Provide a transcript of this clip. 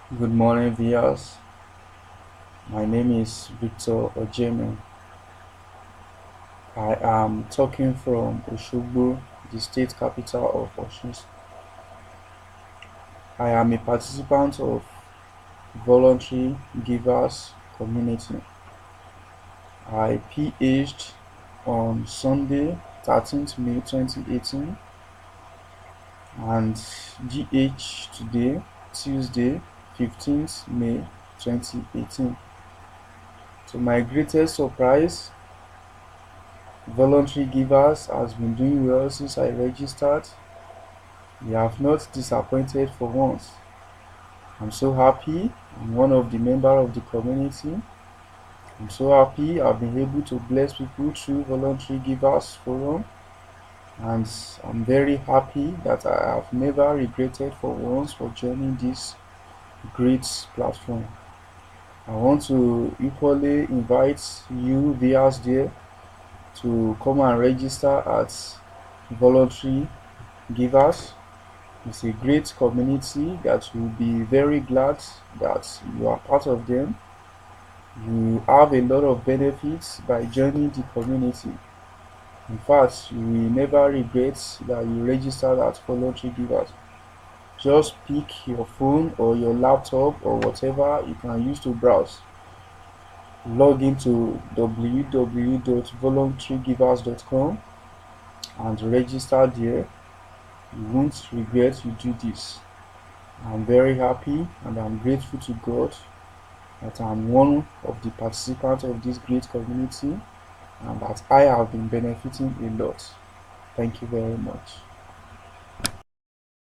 Good morning, viewers. My name is Victor Ojeme. I am talking from Osogbo, the state capital of Osun. I am a participant of Voluntary Givers Community. I PH'd on Sunday, 13th May 2018, and GH today, Tuesday, 15th May 2018. To my greatest surprise, Voluntary Givers has been doing well since I registered. We have not disappointed for once. I'm so happy. I'm one of the members of the community. I'm so happy I've been able to bless people through Voluntary Givers Forum, and I'm very happy that I have never regretted for once for joining this great platform. I want to equally invite you viewers there to come and register at Voluntary Givers. It's a great community that will be very glad that you are part of them. You have a lot of benefits by joining the community. In fact, you will never regret that you registered at Voluntary Givers. Just pick your phone or your laptop or whatever you can use to browse. Log into www.voluntarygivers.com and register there. You won't regret you do this. I'm very happy and I'm grateful to God that I'm one of the participants of this great community and that I have been benefiting a lot. Thank you very much.